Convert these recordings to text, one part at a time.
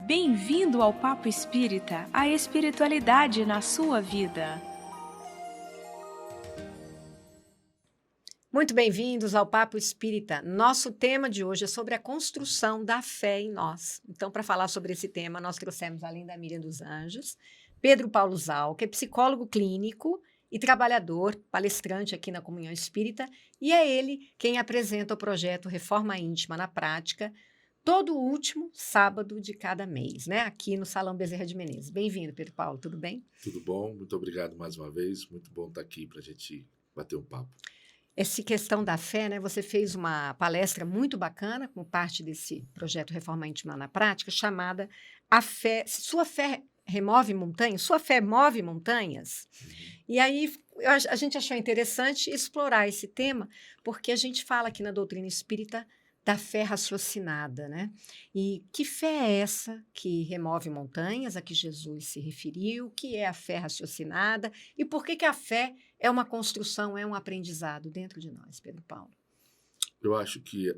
Bem-vindo ao Papo Espírita, a espiritualidade na sua vida. Muito bem-vindos ao Papo Espírita. Nosso tema de hoje é sobre a construção da fé em nós. Então, para falar sobre esse tema, nós trouxemos, além da Miriam dos Anjos, Pedro Paulo Zal, que é psicólogo clínico e trabalhador, palestrante aqui na Comunhão Espírita, e é ele quem apresenta o projeto Reforma Íntima na Prática, todo o último sábado de cada mês, né? Aqui no Salão Bezerra de Menezes. Bem-vindo, Pedro Paulo, tudo bem? Tudo bom, muito obrigado mais uma vez, muito bom estar aqui para a gente bater um papo. Essa questão da fé, né? Você fez uma palestra muito bacana como parte desse projeto Reforma Íntima na Prática, chamada A Fé, Sua Fé Remove Montanhas? Sua Fé Move Montanhas? E aí a gente achou interessante explorar esse tema, porque a gente fala aqui na doutrina espírita da fé raciocinada, né? E que fé é essa que remove montanhas, a que Jesus se referiu? O que é a fé raciocinada? E por que a fé é uma construção, é um aprendizado dentro de nós, Pedro Paulo? Eu acho que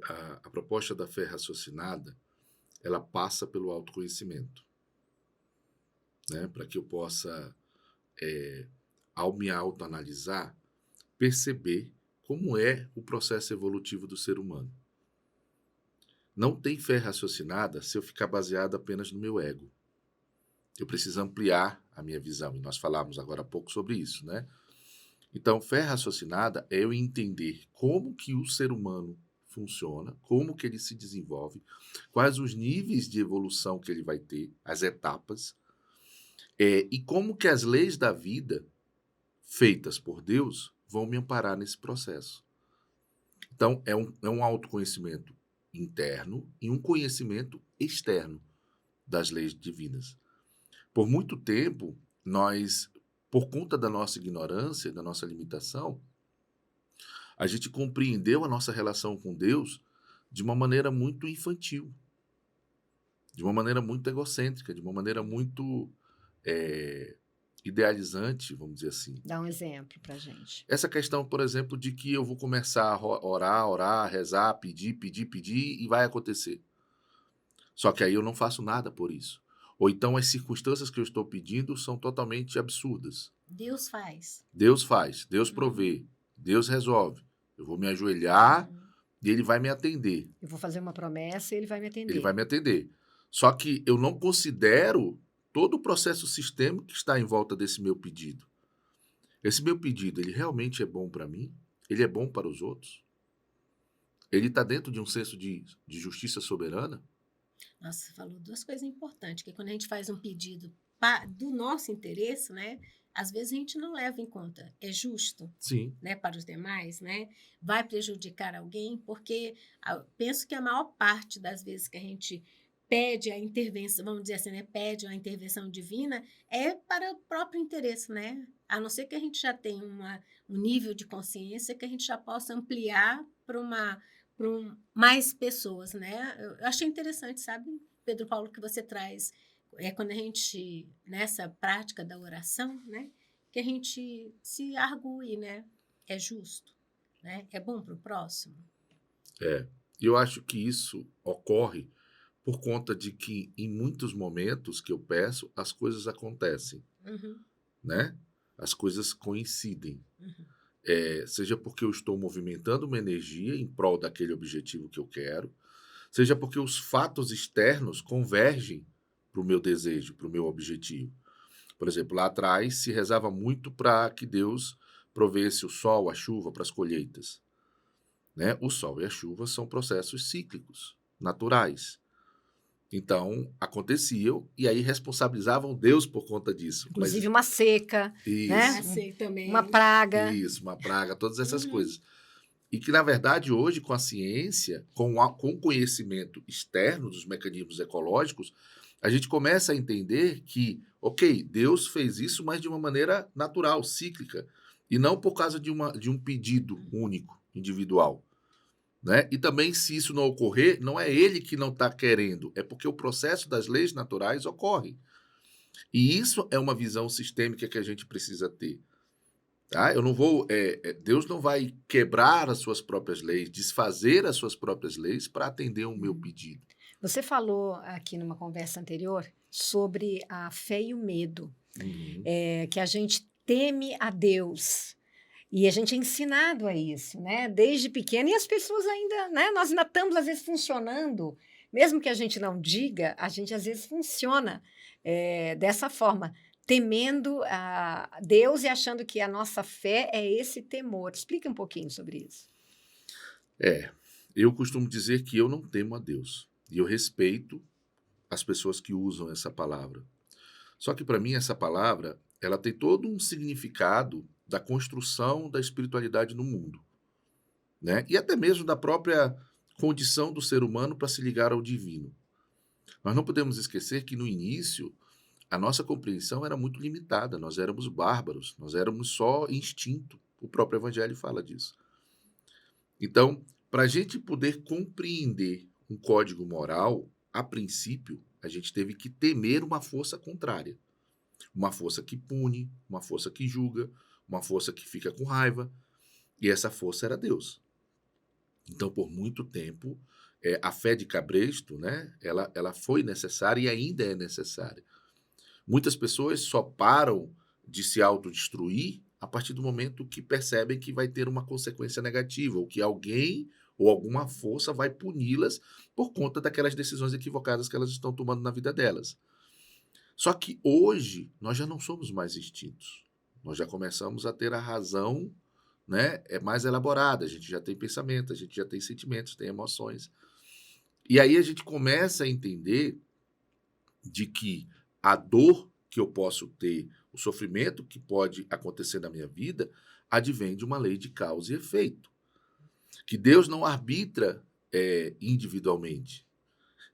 a proposta da fé raciocinada, ela passa pelo autoconhecimento, né? Para que eu possa, ao me autoanalisar, perceber como é o processo evolutivo do ser humano. Não tem fé raciocinada se eu ficar baseado apenas no meu ego. Eu preciso ampliar a minha visão, e nós falamos agora há pouco sobre isso, né? Então, fé raciocinada é eu entender como que o ser humano funciona, como que ele se desenvolve, quais os níveis de evolução que ele vai ter, as etapas, e como que as leis da vida, feitas por Deus, vão me amparar nesse processo. Então, é um autoconhecimento interno e um conhecimento externo das leis divinas. Por muito tempo, nós, por conta da nossa ignorância, da nossa limitação, a gente compreendeu a nossa relação com Deus de uma maneira muito infantil, de uma maneira muito egocêntrica, de uma maneira muito idealizante, vamos dizer assim. Dá um exemplo para a gente. Essa questão, por exemplo, de que eu vou começar a orar, rezar, pedir e vai acontecer. Só que aí eu não faço nada por isso. Ou então as circunstâncias que eu estou pedindo são totalmente absurdas. Deus faz. Deus faz, Deus provê, Deus resolve. Eu vou me ajoelhar e Ele vai me atender. Eu vou fazer uma promessa e ele vai me atender. Ele vai me atender. Só que eu não considero todo o processo sistêmico que está em volta desse meu pedido. Esse meu pedido, ele realmente é bom para mim? Ele é bom para os outros? Ele está dentro de um senso de justiça soberana? Nossa, você falou duas coisas importantes, que quando a gente faz um pedido do nosso interesse, né, às vezes a gente não leva em conta, é justo, Sim. né, para os demais, né, vai prejudicar alguém, porque penso que a maior parte das vezes que a gente pede a intervenção, vamos dizer assim, né, pede a intervenção divina, é para o próprio interesse, né, a não ser que a gente já tenha um nível de consciência que a gente já possa ampliar para mais pessoas, né? Eu achei interessante, sabe, Pedro Paulo, que você traz, quando a gente, nessa prática da oração, né, que a gente se argue, né? É justo, né? É bom para o próximo. Eu acho que isso ocorre por conta de que, em muitos momentos que eu peço, as coisas acontecem, né? As coisas coincidem. Seja porque eu estou movimentando uma energia em prol daquele objetivo que eu quero, seja porque os fatos externos convergem para o meu desejo, para o meu objetivo. Por exemplo, lá atrás se rezava muito para que Deus provesse o sol, a chuva para as colheitas, né? O sol e a chuva são processos cíclicos, naturais. Então, aconteciam e aí responsabilizavam Deus por conta disso. Inclusive uma seca, Isso. né? Sei também. Uma praga. Isso, uma praga, todas essas coisas. E que, na verdade, hoje, com a ciência, com o conhecimento externo dos mecanismos ecológicos, a gente começa a entender que, ok, Deus fez isso, mas de uma maneira natural, cíclica, e não por causa de um pedido único, individual. Né? E também, se isso não ocorrer, não é ele que não está querendo, é porque o processo das leis naturais ocorre. E isso é uma visão sistêmica que a gente precisa ter. Tá? Eu não vou, Deus não vai quebrar as suas próprias leis, desfazer as suas próprias leis para atender o meu pedido. Você falou aqui numa conversa anterior sobre a fé e o medo, Uhum. que a gente teme a Deus. E a gente é ensinado a isso, né? Desde pequeno. E as pessoas ainda, né? Nós ainda estamos, às vezes, funcionando. Mesmo que a gente não diga, a gente, às vezes, funciona dessa forma, temendo a Deus e achando que a nossa fé é esse temor. Explica um pouquinho sobre isso. Eu costumo dizer que eu não temo a Deus. E eu respeito as pessoas que usam essa palavra. Só que para mim essa palavra, ela tem todo um significado da construção da espiritualidade no mundo, né? E até mesmo da própria condição do ser humano para se ligar ao divino. Nós não podemos esquecer que no início a nossa compreensão era muito limitada, nós éramos bárbaros, nós éramos só instinto. O próprio evangelho fala disso. Então, para a gente poder compreender um código moral, a princípio, a gente teve que temer uma força contrária. Uma força que pune, uma força que julga, uma força que fica com raiva. E essa força era Deus. Então, por muito tempo, a fé de cabresto, né, ela foi necessária e ainda é necessária. Muitas pessoas só param de se autodestruir a partir do momento que percebem que vai ter uma consequência negativa, ou que alguém ou alguma força vai puni-las por conta daquelas decisões equivocadas que elas estão tomando na vida delas. Só que hoje nós já não somos mais instintos. Nós já começamos a ter a razão, né, mais elaborada. A gente já tem pensamento, a gente já tem sentimentos, tem emoções. E aí a gente começa a entender de que a dor que eu posso ter, o sofrimento que pode acontecer na minha vida, advém de uma lei de causa e efeito. Que Deus não arbitra individualmente.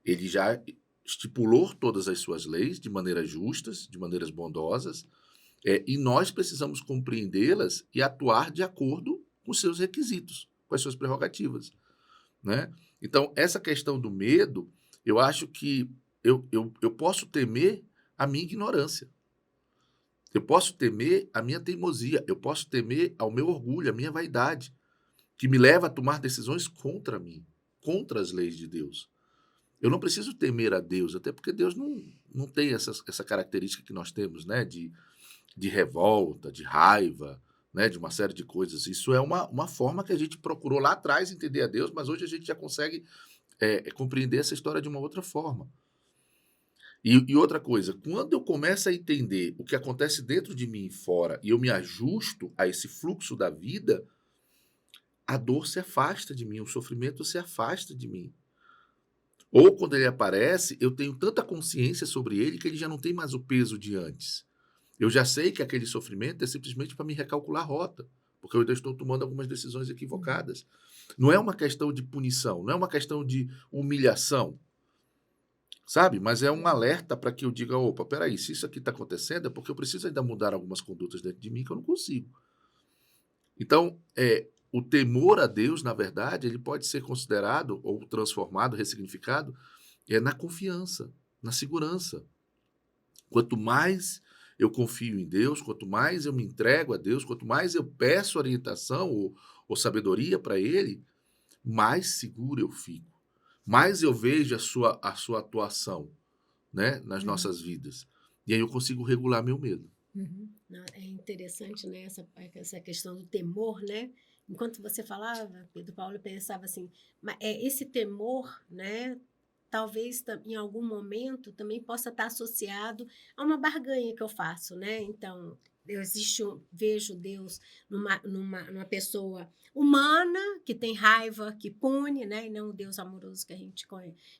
Ele já estipulou todas as suas leis de maneiras justas, de maneiras bondosas, e nós precisamos compreendê-las e atuar de acordo com os seus requisitos, com as suas prerrogativas, né? Então, essa questão do medo, eu acho que eu posso temer a minha ignorância, eu posso temer a minha teimosia, eu posso temer ao meu orgulho, a minha vaidade, que me leva a tomar decisões contra mim, contra as leis de Deus. Eu não preciso temer a Deus, até porque Deus não tem essa característica que nós temos, né? De revolta, de raiva, né? De uma série de coisas. Isso é uma forma que a gente procurou lá atrás entender a Deus, mas hoje a gente já consegue compreender essa história de uma outra forma. E outra coisa, quando eu começo a entender o que acontece dentro de mim e fora, e eu me ajusto a esse fluxo da vida, a dor se afasta de mim, o sofrimento se afasta de mim. Ou quando ele aparece, eu tenho tanta consciência sobre ele que ele já não tem mais o peso de antes. Eu já sei que aquele sofrimento é simplesmente para me recalcular a rota, porque eu ainda estou tomando algumas decisões equivocadas. Não é uma questão de punição, não é uma questão de humilhação, sabe? Mas é um alerta para que eu diga, opa, peraí, se isso aqui está acontecendo é porque eu preciso ainda mudar algumas condutas dentro de mim que eu não consigo. Então, o temor a Deus, na verdade, ele pode ser considerado ou transformado, ressignificado, na confiança, na segurança. Quanto mais eu confio em Deus, quanto mais eu me entrego a Deus, quanto mais eu peço orientação ou sabedoria para Ele, mais seguro eu fico. Mais eu vejo a sua atuação, né, nas nossas vidas. E aí eu consigo regular meu medo. É interessante, né, essa questão do temor, né? Enquanto você falava, Pedro Paulo, eu pensava assim, esse temor, né, talvez em algum momento também possa estar associado a uma barganha que eu faço, né? Então, vejo Deus numa pessoa humana que tem raiva, que pune, né? E não o Deus amoroso que a gente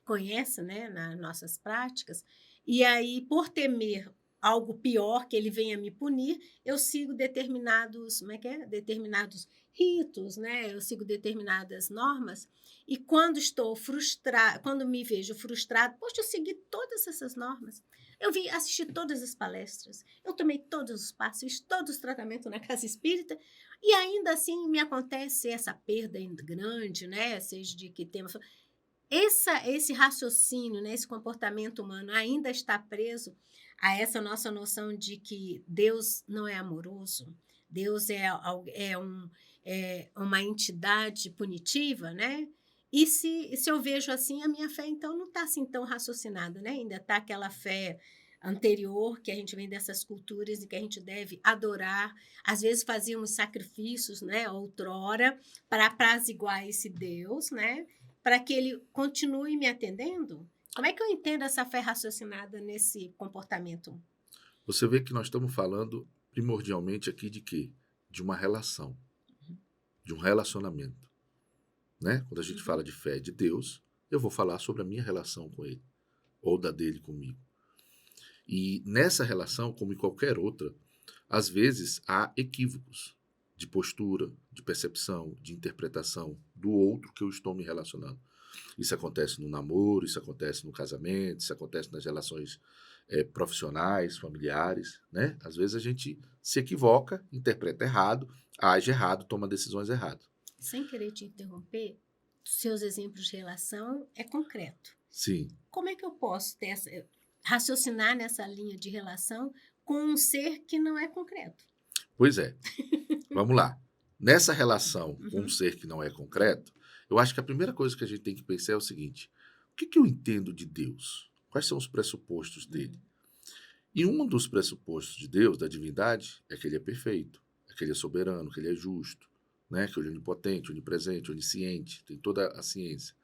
conhece, né, nas nossas práticas. E aí, por temer algo pior, que ele venha me punir, eu sigo determinados, determinados ritos, né? Eu sigo determinadas normas, e quando estou frustrada, quando me vejo frustrada, poxa, eu segui todas essas normas. Eu vim assistir todas as palestras, eu tomei todos os passos, fiz todos os tratamentos na casa espírita, e ainda assim me acontece essa perda grande, né? Seja de que tema. Esse raciocínio, né, esse comportamento humano ainda está preso a essa nossa noção de que Deus não é amoroso, Deus é uma entidade punitiva, né? E se eu vejo assim, a minha fé, então, não está assim tão raciocinada, né? Ainda está aquela fé anterior, que a gente vem dessas culturas e que a gente deve adorar. Às vezes fazíamos sacrifícios, né, outrora, para apraziguar esse Deus, né? Para que ele continue me atendendo. Como é que eu entendo essa fé raciocinada nesse comportamento? Você vê que nós estamos falando primordialmente aqui de quê? De uma relação, de um relacionamento, né? Quando a gente fala de fé de Deus, eu vou falar sobre a minha relação com ele, ou da dele comigo. E nessa relação, como em qualquer outra, às vezes há equívocos de postura, de percepção, de interpretação do outro que eu estou me relacionando. Isso acontece no namoro, isso acontece no casamento, isso acontece nas relações profissionais, familiares, né? Às vezes a gente se equivoca, interpreta errado, age errado, toma decisões erradas. Sem querer te interromper, seus exemplos de relação é concreto. Sim. Como é que eu posso raciocinar nessa linha de relação com um ser que não é concreto? Pois é. Vamos lá. Nessa relação com um ser que não é concreto, eu acho que a primeira coisa que a gente tem que pensar é o seguinte: o que eu entendo de Deus? Quais são os pressupostos dele? E um dos pressupostos de Deus, da divindade, é que ele é perfeito, é que ele é soberano, que ele é justo, né? Que ele é onipotente, onipresente, onisciente, tem toda a ciência.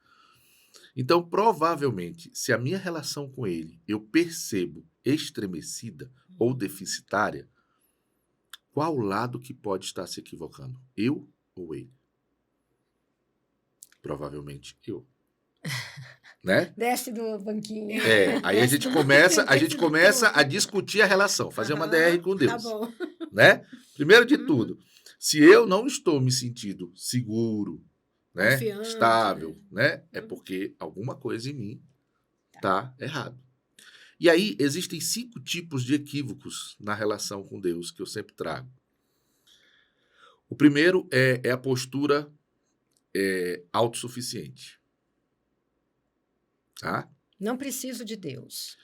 Então, provavelmente, se a minha relação com ele eu percebo estremecida ou deficitária, qual lado que pode estar se equivocando? Eu ou ele? Provavelmente eu. Né? Desce do banquinho. Aí a gente começa a discutir a relação, fazer uma DR com Deus. Tá bom. Né? Primeiro de tudo, se eu não estou me sentindo seguro, né, Confiante, estável, né, é porque alguma coisa em mim está errado. E aí existem 5 tipos de equívocos na relação com Deus que eu sempre trago. O primeiro é a postura autossuficiente. Tá? Não preciso de Deus.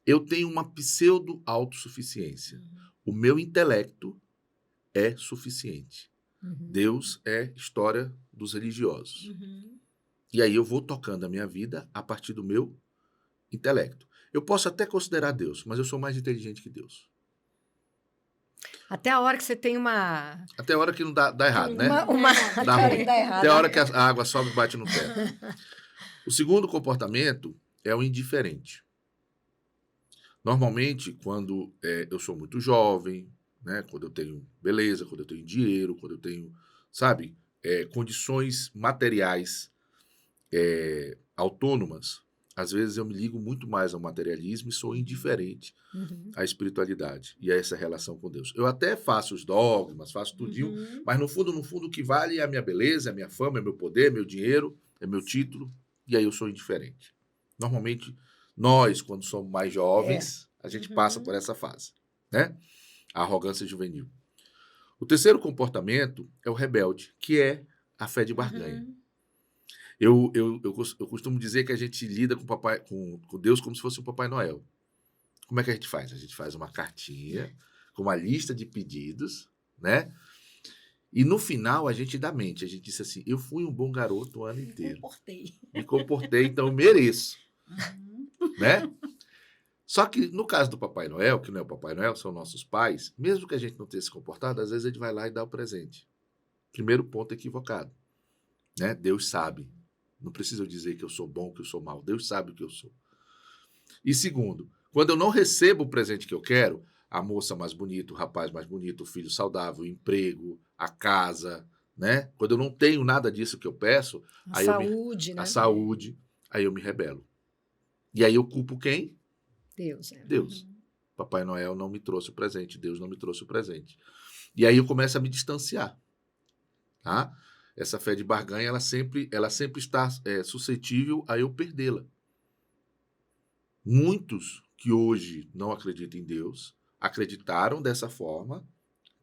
Eu tenho uma pseudo-autossuficiência. O meu intelecto é suficiente. Deus é história dos religiosos. E aí eu vou tocando a minha vida a partir do meu intelecto. Eu posso até considerar Deus, mas eu sou mais inteligente que Deus. Até a hora que você tem uma... Até a hora que não dá errado, né? Dá ruim. Dá errado. Até a hora que a água sobe e bate no teto. O segundo comportamento é o indiferente. Normalmente, quando eu sou muito jovem, né, quando eu tenho beleza, quando eu tenho dinheiro, quando eu tenho, sabe, condições materiais autônomas, às vezes eu me ligo muito mais ao materialismo e sou indiferente à espiritualidade e a essa relação com Deus. Eu até faço os dogmas, faço tudinho, mas no fundo, o que vale é a minha beleza, é a minha fama, é meu poder, é meu dinheiro, é meu título, e aí eu sou indiferente. Normalmente, nós, quando somos mais jovens, a gente passa por essa fase, né? A arrogância juvenil. O terceiro comportamento é o rebelde, que é a fé de barganha. Eu costumo dizer que a gente lida com Deus como se fosse o Papai Noel. Como é que a gente faz? A gente faz uma cartinha com uma lista de pedidos, né? E no final a gente dá mente. A gente disse assim: eu fui um bom garoto o ano inteiro. Me comportei, então eu mereço. Né? Só que no caso do Papai Noel, que não é o Papai Noel, são nossos pais, mesmo que a gente não tenha se comportado, às vezes a gente vai lá e dá o presente. Primeiro ponto equivocado. Né? Deus sabe. Não precisa eu dizer que eu sou bom, que eu sou mau. Deus sabe o que eu sou. E segundo, quando eu não recebo o presente que eu quero, a moça mais bonita, o rapaz mais bonito, o filho saudável, o emprego, a casa, né? Quando eu não tenho nada disso que eu peço, A saúde, né? A saúde, aí eu me rebelo. E aí eu culpo quem? Deus. Deus. Papai Noel não me trouxe o presente, Deus não me trouxe o presente. E aí eu começo a me distanciar. Tá? Essa fé de barganha, ela sempre está suscetível a eu perdê-la. Muitos que hoje não acreditam em Deus, acreditaram dessa forma,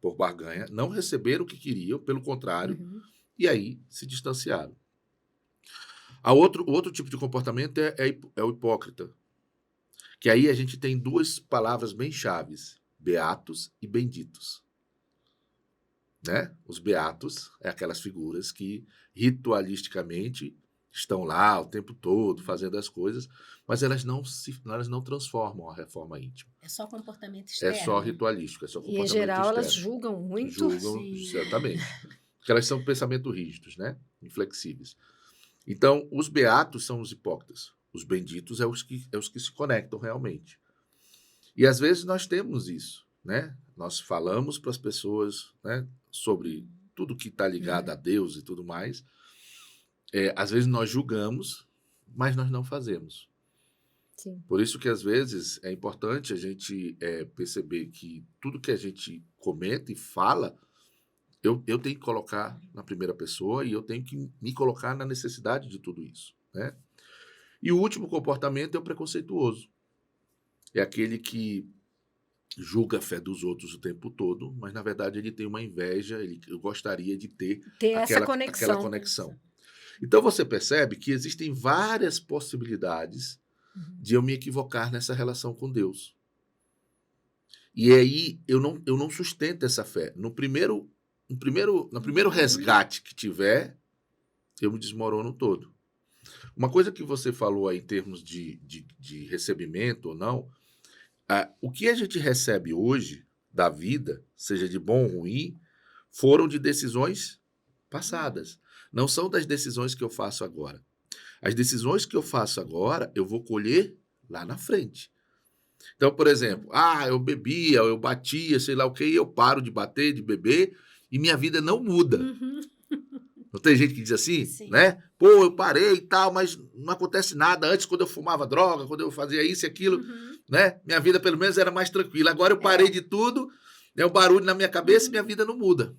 por barganha, não receberam o que queriam, pelo contrário, e aí se distanciaram. Outro tipo de comportamento é o hipócrita. Que aí a gente tem 2 palavras bem chaves, beatos e benditos. Né? Os beatos é aquelas figuras que ritualisticamente estão lá o tempo todo fazendo as coisas, mas elas não transformam a reforma íntima. É só comportamento É só externo. ritualístico, é só E, em comportamento geral, elas externo. julgam muito. Julgam, Sim. certamente. Porque elas são pensamento rígidos, né? Inflexíveis. Então, os beatos são os hipócritas. Os benditos é os que se conectam realmente. E às vezes nós temos isso, né? Nós falamos para as pessoas, né, sobre tudo que está ligado a Deus e tudo mais. Às vezes nós julgamos, mas nós não fazemos. Sim. Por isso que às vezes é importante a gente perceber que tudo que a gente comenta e fala, eu tenho que colocar na primeira pessoa e eu tenho que me colocar na necessidade de tudo isso, né? E o último comportamento é o preconceituoso. É aquele que julga a fé dos outros o tempo todo, mas na verdade ele tem uma inveja, eu gostaria de ter Essa aquela conexão. conexão. Então você percebe que existem várias possibilidades de eu me equivocar nessa relação com Deus. E aí eu não sustento essa fé. No primeiro resgate que tiver, eu me desmorono todo. Uma coisa que você falou aí em termos de recebimento ou não, o que a gente recebe hoje da vida, seja de bom ou ruim, foram de decisões passadas. Não são das decisões que eu faço agora. As decisões que eu faço agora, eu vou colher lá na frente. Então, por exemplo, eu bebia, eu batia, sei lá o quê, e eu paro de bater, de beber, e minha vida não muda. Não tem gente que diz assim, Sim. né? Pô, eu parei e tal, mas não acontece nada. Antes, quando eu fumava droga, quando eu fazia isso e aquilo, né? Minha vida, pelo menos, era mais tranquila. Agora eu parei de tudo, né? O barulho na minha cabeça e minha vida não muda.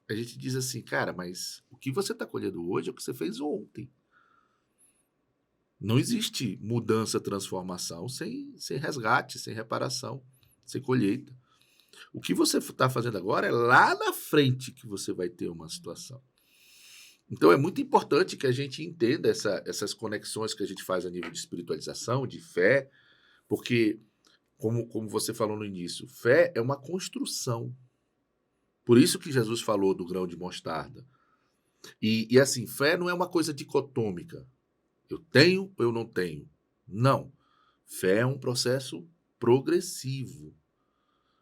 A gente diz assim, cara, mas o que você está colhendo hoje é o que você fez ontem. Não existe mudança, transformação sem resgate, sem reparação, sem colheita. O que você está fazendo agora é lá na frente que você vai ter uma situação. Então é muito importante que a gente entenda essas conexões que a gente faz a nível de espiritualização, de fé, porque, como você falou no início, fé é uma construção. Por isso que Jesus falou do grão de mostarda. E assim, fé não é uma coisa dicotômica. Eu tenho ou eu não tenho? Não. Fé é um processo progressivo.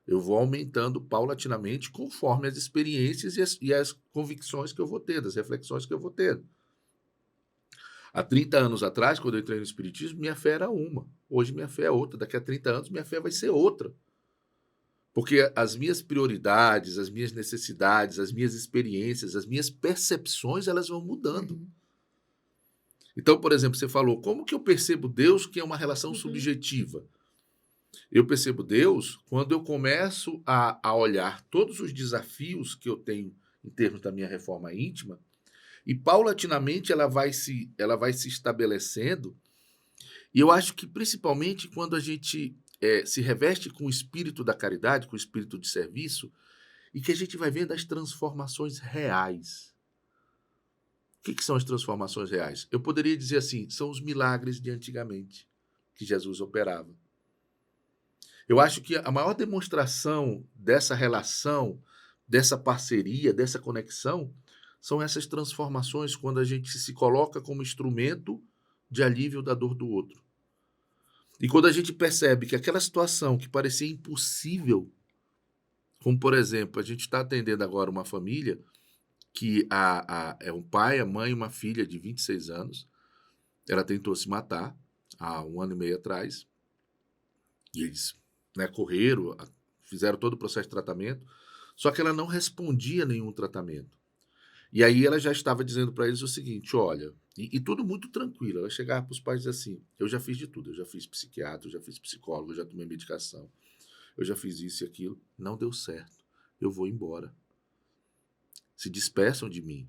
Eu vou aumentando paulatinamente conforme as experiências e as convicções que eu vou tendo, as reflexões que eu vou tendo. Há 30 anos atrás, quando eu entrei no Espiritismo, minha fé era uma. Hoje minha fé é outra. Daqui a 30 anos minha fé vai ser outra. Porque as minhas prioridades, as minhas necessidades, as minhas experiências, as minhas percepções, elas vão mudando. Então, por exemplo, você falou, como que eu percebo Deus que é uma relação subjetiva? Eu percebo Deus quando eu começo a olhar todos os desafios que eu tenho em termos da minha reforma íntima e, paulatinamente, ela vai se estabelecendo. E eu acho que, principalmente, quando a gente se reveste com o espírito da caridade, com o espírito de serviço, e que a gente vai vendo as transformações reais. O que são as transformações reais? Eu poderia dizer assim, são os milagres de antigamente que Jesus operava. Eu acho que a maior demonstração dessa relação, dessa parceria, dessa conexão, são essas transformações quando a gente se coloca como instrumento de alívio da dor do outro. E quando a gente percebe que aquela situação que parecia impossível, como, por exemplo, a gente está atendendo agora uma família que é um pai, a mãe e uma filha de 26 anos. Ela tentou se matar há 1 ano e meio atrás. E eles correram, fizeram todo o processo de tratamento, só que ela não respondia a nenhum tratamento. E aí ela já estava dizendo para eles o seguinte, olha, e tudo muito tranquilo, ela chegava para os pais e dizia assim, eu já fiz de tudo, eu já fiz psiquiatra, eu já fiz psicólogo, eu já tomei medicação, eu já fiz isso e aquilo, não deu certo, eu vou embora. Se despeçam de mim,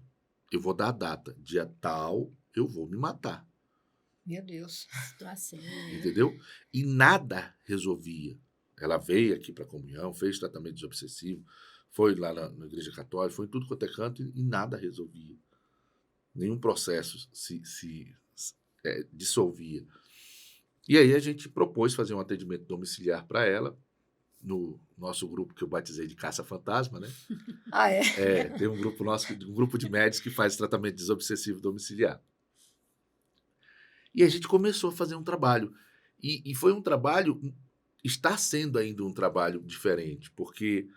eu vou dar a data, dia tal, eu vou me matar. Meu Deus. Situação. Entendeu? E nada resolvia. Ela veio aqui para a comunhão, fez tratamento desobsessivo, foi lá na igreja católica, foi em tudo quanto é canto e nada resolvia. Nenhum processo se dissolvia. E aí a gente propôs fazer um atendimento domiciliar para ela, no nosso grupo que eu batizei de Caça Fantasma, né? É? Tem um grupo nosso, um grupo de médicos que faz tratamento desobsessivo domiciliar. E a gente começou a fazer um trabalho. E foi um trabalho, está sendo ainda um trabalho diferente, porque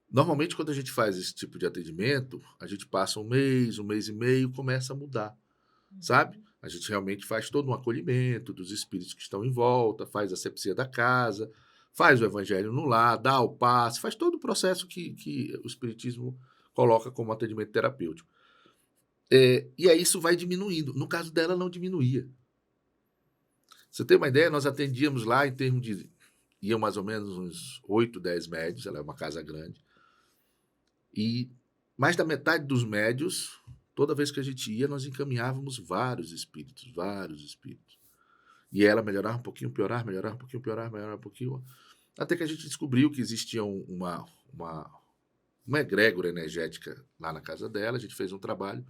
normalmente quando a gente faz esse tipo de atendimento, a gente passa um mês e meio, começa a mudar, sabe? A gente realmente faz todo um acolhimento dos espíritos que estão em volta, faz a asepsia da casa, faz o evangelho no lar, dá o passe, faz todo o processo que o espiritismo coloca como atendimento terapêutico. E aí isso vai diminuindo. No caso dela, não diminuía. Você tem uma ideia? Nós atendíamos lá em termos de... Iam mais ou menos uns 8, 10 médios, ela é uma casa grande. E mais da metade dos médios, toda vez que a gente ia, nós encaminhávamos vários espíritos. E ela melhorava um pouquinho, piorava, melhorava um pouquinho, piorava, melhorava um pouquinho. Até que a gente descobriu que existia uma egrégora energética lá na casa dela, a gente fez um trabalho.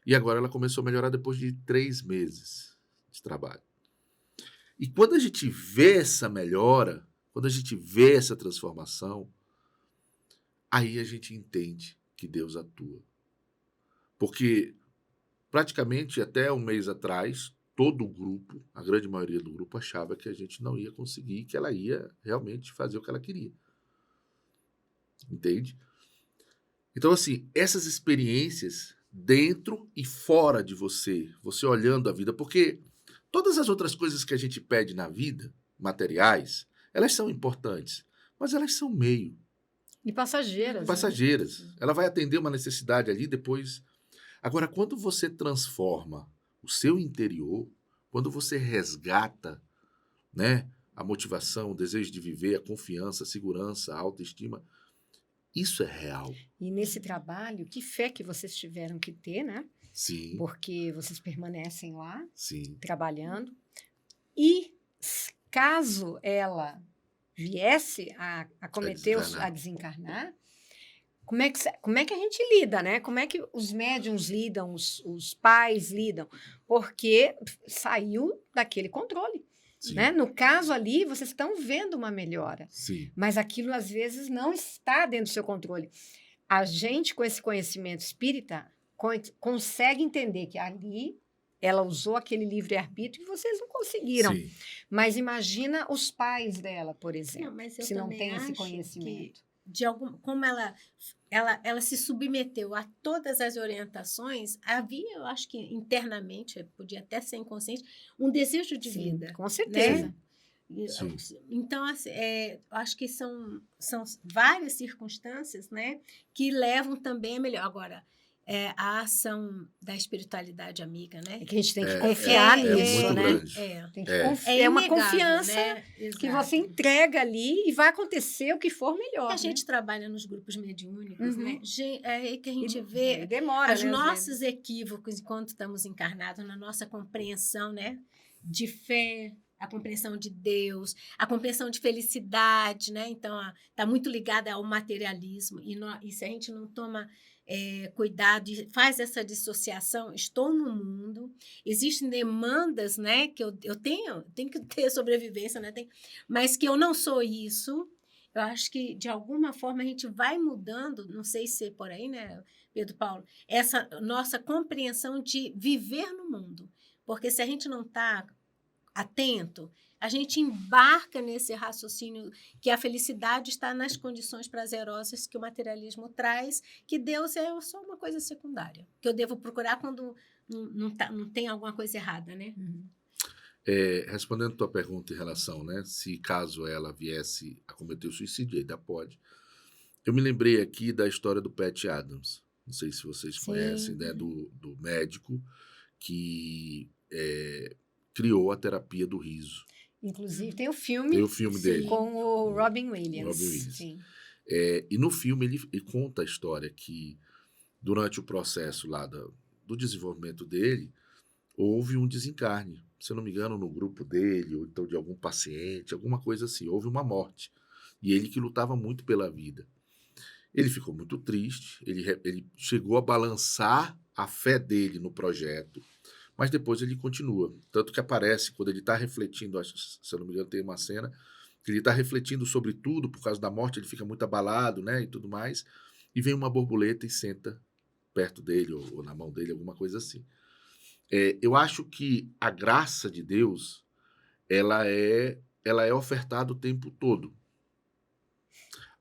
E agora ela começou a melhorar depois de 3 meses de trabalho. E quando a gente vê essa melhora, quando a gente vê essa transformação, aí a gente entende que Deus atua. Porque praticamente até um mês atrás, todo o grupo, a grande maioria do grupo, achava que a gente não ia conseguir, que ela ia realmente fazer o que ela queria. Entende? Então, assim, essas experiências dentro e fora de você, você olhando a vida, porque todas as outras coisas que a gente pede na vida, materiais, elas são importantes, mas elas são meio. E passageiras. Passageiras. Ela vai atender uma necessidade ali, depois... Agora, quando você transforma o seu interior, quando você resgata, né, a motivação, o desejo de viver, a confiança, a segurança, a autoestima, isso é real. E nesse trabalho, que fé que vocês tiveram que ter, né? Sim. Porque vocês permanecem lá, Sim. trabalhando. E caso ela viesse a cometer, a desencarnar, como é que a gente lida, né? Como é que os médiums lidam, os pais lidam? Porque saiu daquele controle. Né? No caso ali, vocês estão vendo uma melhora. Sim. Mas aquilo, às vezes, não está dentro do seu controle. A gente, com esse conhecimento espírita, consegue entender que ali ela usou aquele livre-arbítrio e vocês não conseguiram. Sim. Mas imagina os pais dela, por exemplo, se não tem esse acho conhecimento. Como ela se submeteu a todas as orientações, havia, eu acho que internamente, podia até ser inconsciente, um desejo de vida. Com certeza. Né? Então, assim, acho que são várias circunstâncias, né, que levam também a melhor. Agora, a ação da espiritualidade amiga, né? É que a gente tem que confiar nisso, né? Tem que confiar. É uma confiança, né? Que você entrega ali e vai acontecer o que for melhor. A gente trabalha nos grupos mediúnicos, né? É aí que a gente vê demora, os nossos equívocos enquanto estamos encarnados, na nossa compreensão, né? De fé, a compreensão de Deus, a compreensão de felicidade, né? Então, está muito ligada ao materialismo. E se a gente não toma cuidado e faz essa dissociação, estou no mundo, existem demandas, né, que eu tenho que ter sobrevivência, né, mas que eu não sou isso. Eu acho que, de alguma forma, a gente vai mudando, não sei se é por aí, né, Pedro Paulo, essa nossa compreensão de viver no mundo. Porque se a gente não está atento, a gente embarca nesse raciocínio que a felicidade está nas condições prazerosas que o materialismo traz, que Deus é só uma coisa secundária, que eu devo procurar quando não tem alguma coisa errada, né? Respondendo a tua pergunta em relação, né, se caso ela viesse a cometer o suicídio, ainda pode. Eu me lembrei aqui da história do Pat Adams. Não sei se vocês conhecem, né, do médico que criou a terapia do riso. Inclusive, tem o filme, dele. Com o Robin Williams. Sim. E no filme ele conta a história que, durante o processo lá do desenvolvimento dele, houve um desencarne. Se eu não me engano, no grupo dele, ou então de algum paciente, alguma coisa assim. Houve uma morte. E ele que lutava muito pela vida. Ele ficou muito triste, ele chegou a balançar a fé dele no projeto, mas depois ele continua. Tanto que aparece, quando ele está refletindo, se eu não me engano, tem uma cena, que ele está refletindo sobre tudo, por causa da morte, ele fica muito abalado, né, e tudo mais, e vem uma borboleta e senta perto dele, ou na mão dele, alguma coisa assim. Eu acho que a graça de Deus, ela é ofertada o tempo todo.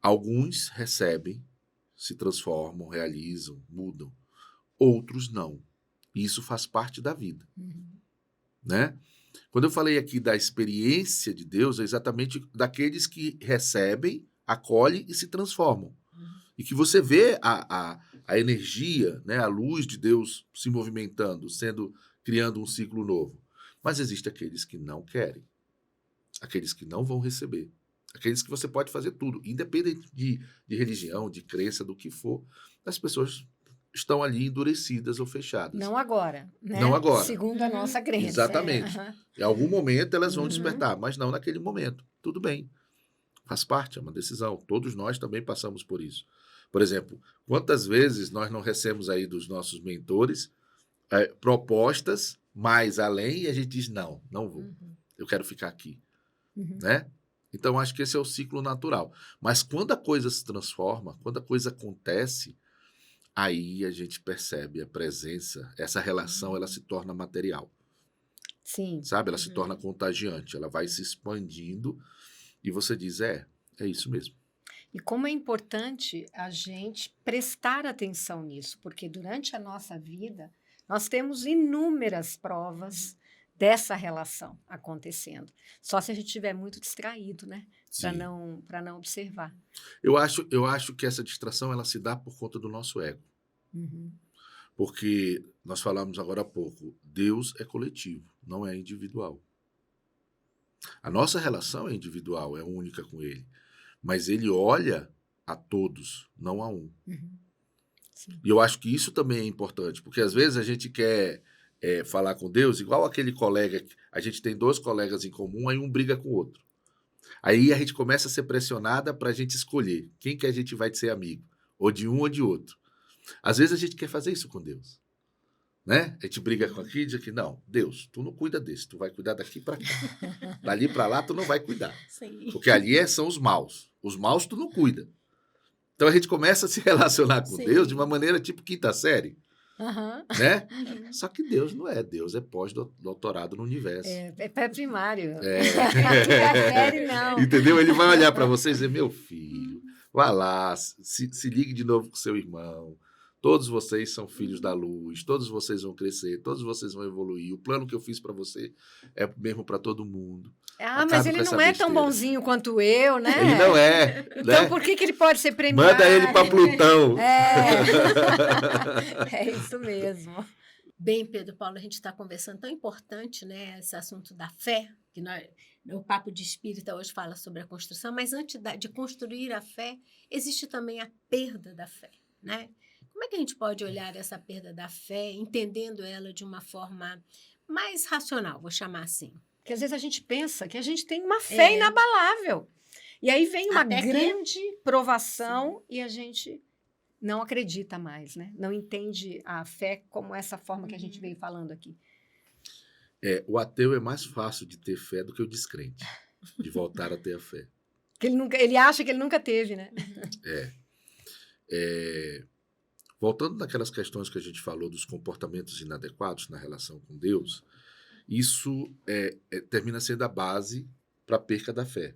Alguns recebem, se transformam, realizam, mudam. Outros não. E isso faz parte da vida, né? Quando eu falei aqui da experiência de Deus, é exatamente daqueles que recebem, acolhem e se transformam. E que você vê a energia, né, a luz de Deus se movimentando, criando um ciclo novo. Mas existe aqueles que não querem, aqueles que não vão receber, aqueles que você pode fazer tudo, independente de religião, de crença, do que for, as pessoas estão ali endurecidas ou fechadas. Não agora, né? Não agora. Segundo a nossa crença. Exatamente. Em algum momento elas vão despertar, mas não naquele momento. Tudo bem. Faz parte, é uma decisão. Todos nós também passamos por isso. Por exemplo, quantas vezes nós não recebemos aí dos nossos mentores propostas mais além e a gente diz, não vou. Eu quero ficar aqui. Né? Então, acho que esse é o ciclo natural. Mas quando a coisa se transforma, quando a coisa acontece, aí a gente percebe a presença, essa relação, ela se torna material. Sim. Sabe? Ela se torna contagiante, ela vai se expandindo e você diz, é isso mesmo. E como é importante a gente prestar atenção nisso, porque durante a nossa vida, nós temos inúmeras provas dessa relação acontecendo. Só se a gente estiver muito distraído, né? Para não observar. Eu acho que essa distração ela se dá por conta do nosso ego. Porque nós falamos agora há pouco, Deus é coletivo, não é individual. A nossa relação é individual, é única com Ele. Mas Ele olha a todos, não a um. Sim. E eu acho que isso também é importante, porque às vezes a gente quer falar com Deus, igual aquele colega, a gente tem 2 colegas em comum, aí um briga com o outro. Aí a gente começa a ser pressionada para a gente escolher quem que a gente vai ser amigo, ou de um ou de outro. Às vezes a gente quer fazer isso com Deus, né? A gente briga com aqui e diz aqui, não, Deus, tu não cuida desse, tu vai cuidar daqui para cá. Dali para lá tu não vai cuidar. Sim. Porque ali são os maus. Os maus tu não cuida. Então a gente começa a se relacionar com Deus de uma maneira tipo quinta série. Né? Só que Deus não é. Deus é pós-doutorado no universo. É pré-primário. Quinta série, não. Entendeu? Ele vai olhar para você e dizer, meu filho, vá lá, se ligue de novo com seu irmão. Todos vocês são filhos da luz, todos vocês vão crescer, todos vocês vão evoluir. O plano que eu fiz para você é mesmo para todo mundo. Mas ele não é tão bonzinho quanto eu, né? Ele não é. Então, né? por que ele pode ser premiado? Manda ele para Plutão. É isso mesmo. Bem, Pedro Paulo, a gente está conversando, tão importante, né, esse assunto da fé, que o Papo de Espírita hoje fala sobre a construção, mas antes de construir a fé, existe também a perda da fé, né? Como é que a gente pode olhar essa perda da fé, entendendo ela de uma forma mais racional, vou chamar assim? Porque às vezes a gente pensa que a gente tem uma fé inabalável. E aí vem uma grande provação e a gente não acredita mais, né? Não entende a fé como essa forma que a gente veio falando aqui. O ateu é mais fácil de ter fé do que o descrente, de voltar a ter a fé. Que ele acha que ele nunca teve, né? Voltando naquelas questões que a gente falou dos comportamentos inadequados na relação com Deus, isso termina sendo a base para a perca da fé.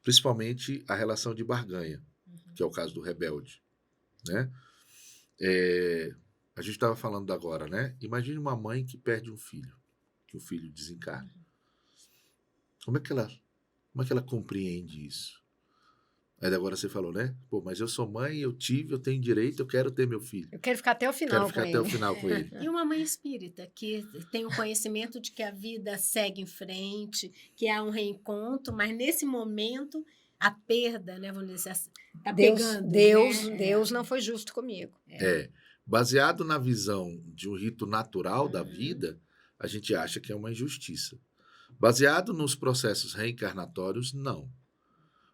Principalmente a relação de barganha, que é o caso do rebelde. Né? A gente estava falando agora, né? Imagine uma mãe que perde um filho, que o filho desencarna. Como é que ela compreende isso? Aí agora você falou, né? Pô, mas eu sou mãe, eu tenho direito, eu quero ter meu filho. Eu quero ficar até o final com ele. E uma mãe espírita que tem o conhecimento de que a vida segue em frente, que há um reencontro, mas nesse momento a perda, né? Vamos dizer assim, tá pegando. Deus não foi justo comigo. Baseado na visão de um rito natural da vida, a gente acha que é uma injustiça. Baseado nos processos reencarnatórios, não.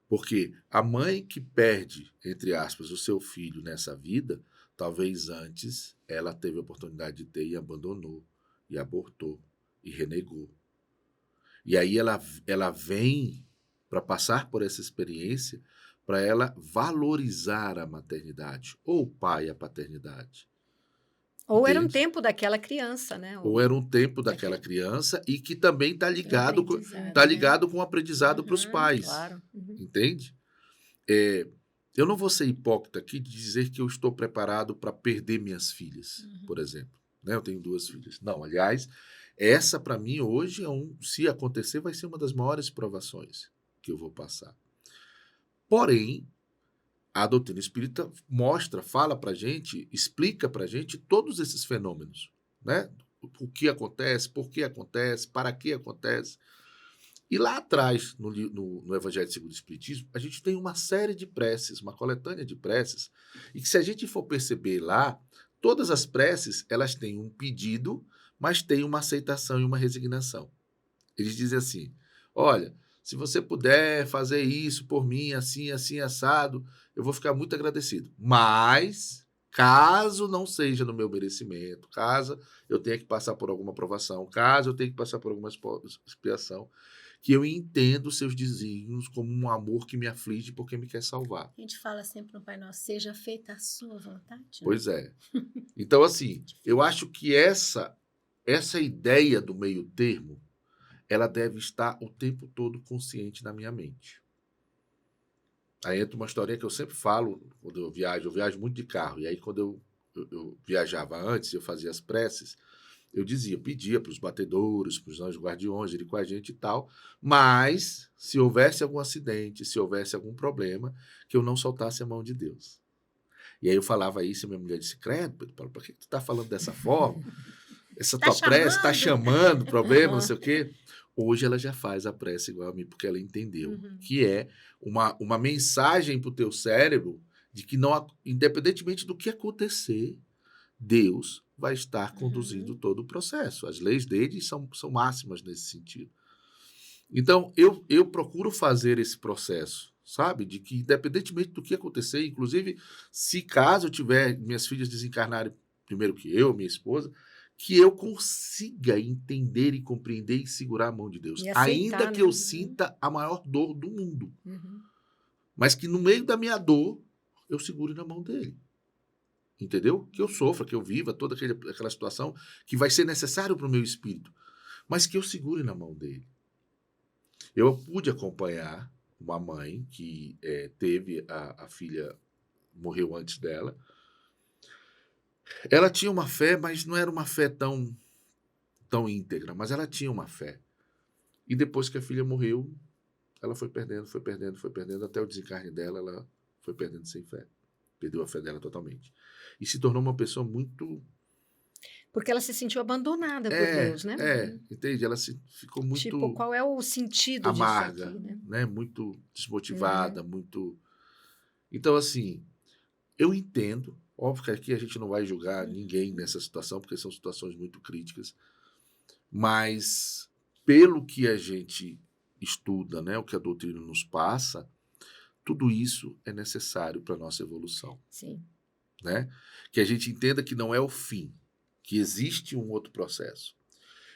Porque a mãe que perde, entre aspas, o seu filho nessa vida, talvez antes ela teve a oportunidade de ter e abandonou, e abortou, e renegou. E aí ela vem para passar por essa experiência, para ela valorizar a maternidade, ou o pai a paternidade. Ou era um entende? tempo daquela criança, né? Ou era um tempo daquela criança e que também está ligado com, Aprendizado, tá né? ligado com o aprendizado para os pais, Claro. Uhum. entende? É, eu não vou ser hipócrita aqui de dizer que eu estou preparado para perder minhas filhas, por exemplo. Né? Eu tenho 2 filhas. Não, aliás, essa para mim hoje, se acontecer, vai ser uma das maiores provações que eu vou passar. Porém, a doutrina espírita fala para gente, explica para gente todos esses fenômenos, né? O que acontece, por que acontece, para que acontece. E lá atrás, no Evangelho segundo o Espiritismo, a gente tem uma série de preces, uma coletânea de preces, e que se a gente for perceber lá, todas as preces, elas têm um pedido, mas têm uma aceitação e uma resignação. Eles dizem assim, olha, se você puder fazer isso por mim, assim, assim, assado, eu vou ficar muito agradecido. Mas, caso não seja no meu merecimento, caso eu tenha que passar por alguma provação, caso eu tenha que passar por alguma expiação, que eu entendo os seus desígnios como um amor que me aflige porque me quer salvar. A gente fala sempre no Pai Nosso, seja feita a sua vontade. Né? Pois é. Então, assim, eu acho que essa ideia do meio termo, ela deve estar o tempo todo consciente na minha mente. Aí entra uma historinha que eu sempre falo quando eu viajo muito de carro, e aí quando eu viajava antes, eu fazia as preces, eu pedia para os batedores, para os anjos guardiões irem com a gente e tal, mas se houvesse algum acidente, se houvesse algum problema, que eu não soltasse a mão de Deus. E aí eu falava isso e minha mulher disse, credo, Pedro Paulo, por que tu tá falando dessa forma? Essa Tá tua prece tá chamando problema, não Uhum. sei o quê. Hoje ela já faz a prece igual a mim, porque ela entendeu Uhum. que é uma mensagem para o teu cérebro de que, não, independentemente do que acontecer, Deus vai estar conduzindo todo o processo. As leis dele são máximas nesse sentido. Então, eu procuro fazer esse processo, sabe? De que, independentemente do que acontecer, inclusive, se caso eu tiver minhas filhas desencarnarem primeiro que eu, minha esposa, que eu consiga entender e compreender e segurar a mão de Deus. E aceitar, Ainda que né? eu sinta a maior dor do mundo. Uhum. Mas que no meio da minha dor, eu segure na mão dele. Entendeu? Que eu sofra, que eu viva toda aquela situação que vai ser necessário para o meu espírito. Mas que eu segure na mão dele. Eu pude acompanhar uma mãe que teve a filha, morreu antes dela. Ela tinha uma fé, mas não era uma fé tão íntegra, mas ela tinha uma fé. E depois que a filha morreu, ela foi perdendo, até o desencarne dela, ela foi perdendo sem fé. Perdeu a fé dela totalmente. E se tornou uma pessoa muito... Porque ela se sentiu abandonada por Deus, né? Entende? Ela ficou muito... Tipo, qual é o sentido amarga, disso aqui, né? Muito desmotivada, muito... Então, assim, eu entendo. Óbvio que aqui a gente não vai julgar ninguém nessa situação, porque são situações muito críticas. Mas, pelo que a gente estuda, né? O que a doutrina nos passa, tudo isso é necessário para a nossa evolução. Sim. Né? Que a gente entenda que não é o fim, que existe um outro processo.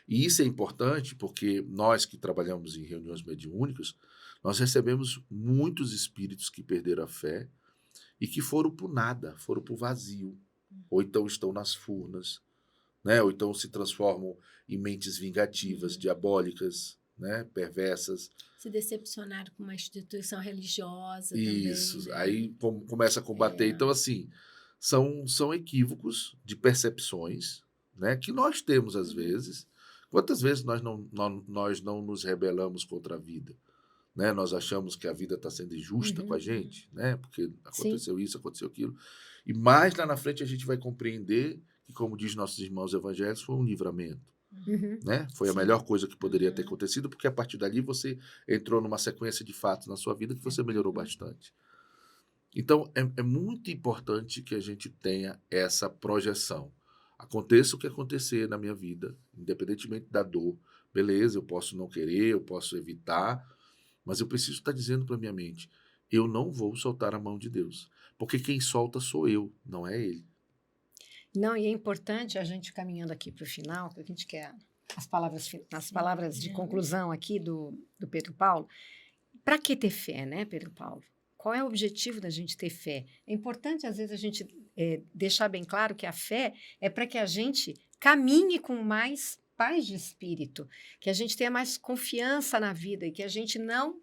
E isso é importante porque nós que trabalhamos em reuniões mediúnicas, nós recebemos muitos espíritos que perderam a fé e que foram por nada, foram por vazio, ou então estão nas furnas, né? Ou então se transformam em mentes vingativas, diabólicas, né? Perversas. Se decepcionaram com uma instituição religiosa Isso, também, né? aí começa a combater. Então, assim, são equívocos de percepções, né? Que nós temos às vezes. Quantas vezes nós não nos rebelamos contra a vida? Né? Nós achamos que a vida está sendo injusta com a gente, né? Porque aconteceu isso, aconteceu aquilo. E mais lá na frente a gente vai compreender que, como diz nossos irmãos evangélicos, foi um livramento. Né? Foi a melhor coisa que poderia ter acontecido, porque a partir dali você entrou numa sequência de fatos na sua vida que você melhorou bastante. Então, é muito importante que a gente tenha essa projeção. Aconteça o que acontecer na minha vida, independentemente da dor, beleza, eu posso não querer, eu posso evitar, mas eu preciso estar dizendo para a minha mente, eu não vou soltar a mão de Deus, porque quem solta sou eu, não é ele. Não, e é importante a gente caminhando aqui para o final, que a gente quer as palavras de conclusão aqui do Pedro Paulo. Para que ter fé, né, Pedro Paulo? Qual é o objetivo da gente ter fé? É importante, às vezes, a gente deixar bem claro que a fé é para que a gente caminhe com mais paz de espírito, que a gente tenha mais confiança na vida e que a gente não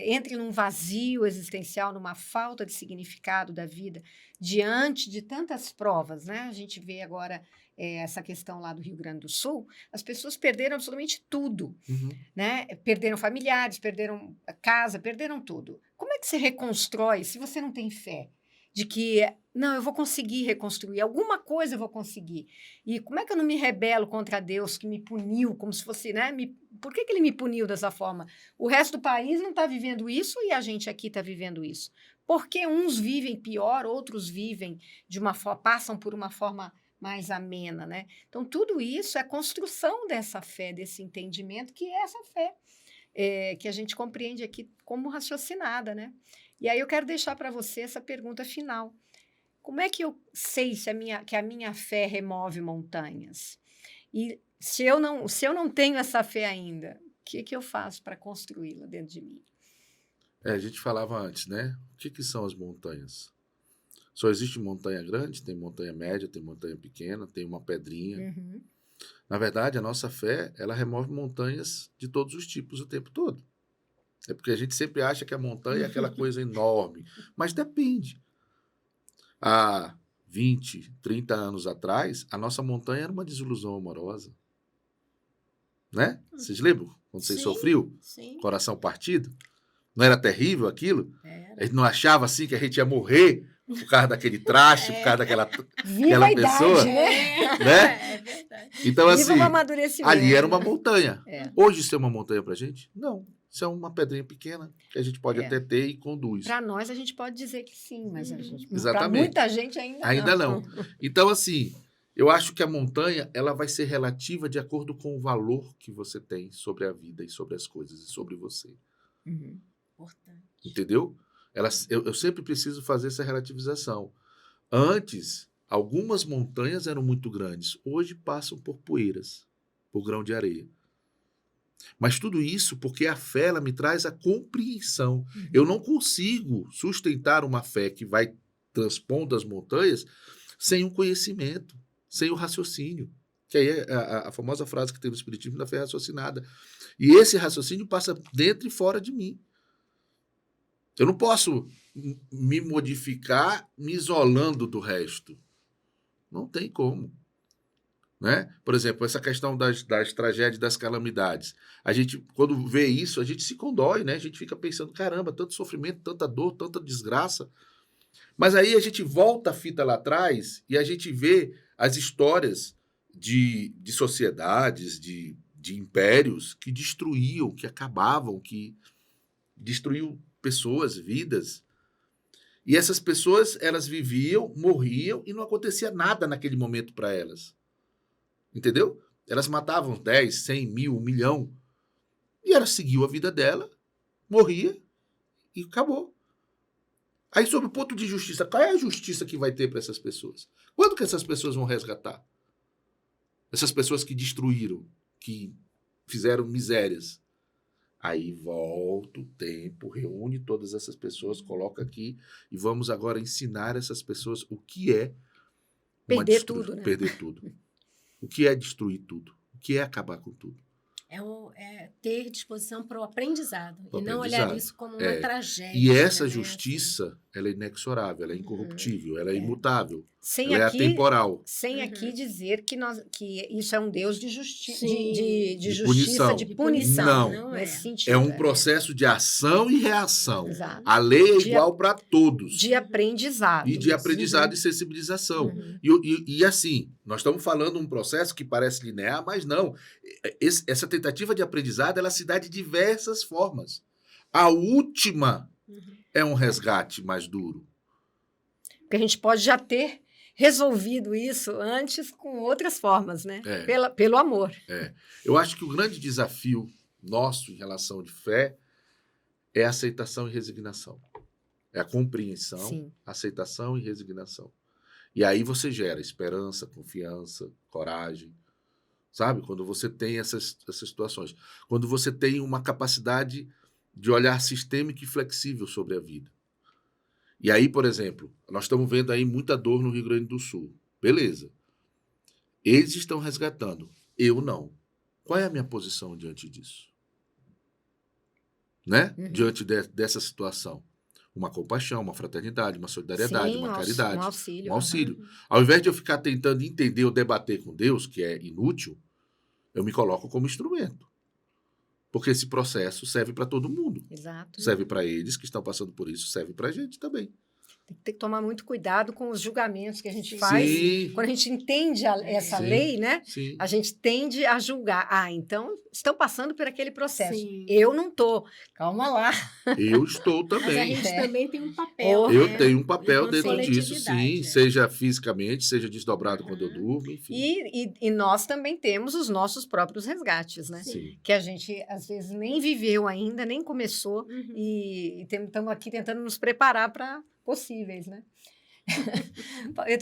entre num vazio existencial, numa falta de significado da vida, diante de tantas provas, né? A gente vê agora essa questão lá do Rio Grande do Sul, as pessoas perderam absolutamente tudo, Uhum. né? Perderam familiares, perderam a casa, perderam tudo. Como é que você reconstrói se você não tem fé de que, não, eu vou conseguir reconstruir, alguma coisa eu vou conseguir? E como é que eu não me rebelo contra Deus que me puniu, como se fosse, né? Por que ele me puniu dessa forma? O resto do país não está vivendo isso e a gente aqui está vivendo isso. Porque uns vivem pior, outros vivem de uma forma, passam por uma forma mais amena, né? Então, tudo isso é construção dessa fé, desse entendimento, que é essa fé que a gente compreende aqui como raciocinada, né? E aí eu quero deixar para você essa pergunta final. Como é que eu sei que a minha fé remove montanhas? E se eu não tenho essa fé ainda, o que eu faço para construí-la dentro de mim? A gente falava antes, né? O que são as montanhas? Só existe montanha grande, tem montanha média, tem montanha pequena, tem uma pedrinha. Uhum. Na verdade, a nossa fé, ela remove montanhas de todos os tipos o tempo todo. É porque a gente sempre acha que a montanha é aquela coisa enorme. Mas depende. Há 20, 30 anos atrás, a nossa montanha era uma desilusão amorosa. Né? Vocês lembram? Quando vocês Sim, sofriam? sim. Coração partido? Não era terrível aquilo? Era. A gente não achava assim que a gente ia morrer por causa daquele traste, por causa daquela Viva a pessoa, idade, né? né? É verdade. Então, Viva assim, o amadurecimento. ali era uma montanha. É. Hoje isso é uma montanha pra gente? Não. Isso é uma pedrinha pequena que a gente pode até ter e conduz. Para nós, a gente pode dizer que sim, mas para Exatamente. muita gente Ainda não. Então, assim, eu acho que a montanha ela vai ser relativa de acordo com o valor que você tem sobre a vida e sobre as coisas e sobre você. Uhum. Importante. Entendeu? Eu sempre preciso fazer essa relativização. Antes, algumas montanhas eram muito grandes. Hoje passam por poeiras, por grão de areia. Mas tudo isso porque a fé ela me traz a compreensão. Uhum. Eu não consigo sustentar uma fé que vai transpondo as montanhas sem um conhecimento, sem o raciocínio. Que aí é a famosa frase que tem no Espiritismo da fé raciocinada. E esse raciocínio passa dentro e fora de mim. Eu não posso me modificar me isolando do resto. Não tem como. Né? Por exemplo, essa questão das tragédias, das calamidades. A gente, quando vê isso, a gente se condói, né? A gente fica pensando, caramba, tanto sofrimento, tanta dor, tanta desgraça. Mas aí a gente volta a fita lá atrás e a gente vê as histórias de sociedades, de impérios que destruíam, que acabavam, que destruíam pessoas, vidas. E essas pessoas, elas viviam, morriam e não acontecia nada naquele momento para elas. Entendeu? Elas matavam 10, 100, 1000, 1 milhão. E ela seguiu a vida dela, morria e acabou. Aí, sob o ponto de justiça, qual é a justiça que vai ter para essas pessoas? Quando que essas pessoas vão resgatar? Essas pessoas que destruíram, que fizeram misérias. Aí volta o tempo, reúne todas essas pessoas, coloca aqui e vamos agora ensinar essas pessoas o que é perder tudo, né? Perder tudo. O que é destruir tudo? O que é acabar com tudo? É ter disposição para o aprendizado. Pro E não aprendizado. olhar isso como uma tragédia. E essa né? justiça, ela é inexorável, ela é incorruptível, ela é imutável, Sem ela aqui, é atemporal. Sem aqui dizer que isso é um Deus de justiça, Sim. de justiça, punição. de punição. Não. Nesse sentido. É um processo de ação e reação. Exato. A lei é De- igual para todos. De aprendizado. E de aprendizado e sensibilização. E assim, nós estamos falando um processo que parece linear, mas não. Essa tentativa de aprendizado, ela se dá de diversas formas. A última é um resgate mais duro. Porque a gente pode já ter resolvido isso antes com outras formas, né? Pelo amor. Eu acho que o grande desafio nosso em relação de fé é a aceitação e resignação. É a compreensão, Sim. aceitação e resignação. E aí você gera esperança, confiança, coragem. Sabe? Quando você tem essas situações. Quando você tem uma capacidade de olhar sistêmico e flexível sobre a vida. E aí, por exemplo, nós estamos vendo aí muita dor no Rio Grande do Sul. Beleza. Eles estão resgatando. Eu não. Qual é a minha posição diante disso? Né? Uhum. Diante dessa situação. Uma compaixão, uma fraternidade, uma solidariedade, Sim, uma um caridade. auxílio. Um auxílio. Uhum. Ao invés de eu ficar tentando entender ou debater com Deus, que é inútil, eu me coloco como instrumento. Porque esse processo serve para todo mundo. Exato. Serve para eles que estão passando por isso, serve para a gente também. Tem que tomar muito cuidado com os julgamentos que a gente Sim. faz. Sim, Quando a gente entende essa Sim. lei, né? sim. A gente tende a julgar. Ah, então estão passando por aquele processo. Sim. Eu não tô. Calma lá. Eu estou Mas a também. gente É. também tem um papel. Oh. Eu né? tenho um papel Enquanto dentro disso, coletividade, sim. é. Seja fisicamente, seja desdobrado quando eu Uhum. durmo, enfim. E nós também temos os nossos próprios resgates, né? Sim. Que a gente, às vezes, nem viveu ainda, nem começou. Uhum. E estamos aqui tentando nos preparar para possíveis, né?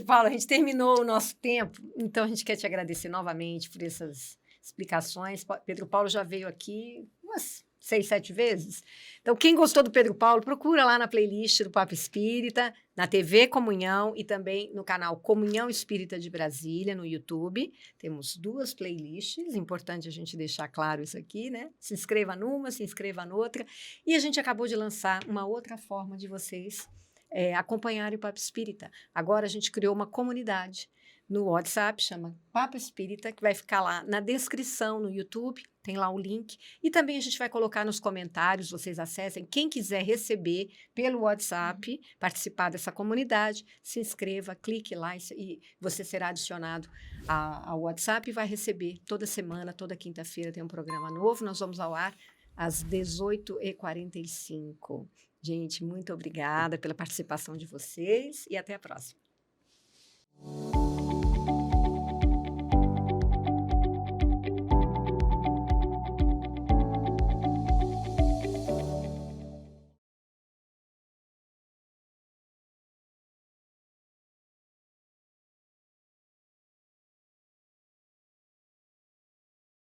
Paulo, a gente terminou o nosso tempo, então a gente quer te agradecer novamente por essas explicações. Pedro Paulo já veio aqui umas 6, 7 vezes. Então, quem gostou do Pedro Paulo, procura lá na playlist do Papo Espírita, na TV Comunhão e também no canal Comunhão Espírita de Brasília, no YouTube. Temos 2 playlists, importante a gente deixar claro isso aqui, né? Se inscreva numa, se inscreva noutra. E a gente acabou de lançar uma outra forma de vocês acompanharem o Papo Espírita. Agora a gente criou uma comunidade no WhatsApp, chama Papo Espírita, que vai ficar lá na descrição no YouTube, tem lá o link. E também a gente vai colocar nos comentários, vocês acessem. Quem quiser receber pelo WhatsApp, participar dessa comunidade, se inscreva, clique lá e você será adicionado ao WhatsApp e vai receber toda semana, toda quinta-feira tem um programa novo. Nós vamos ao ar às 18h45. Gente, muito obrigada pela participação de vocês e até a próxima.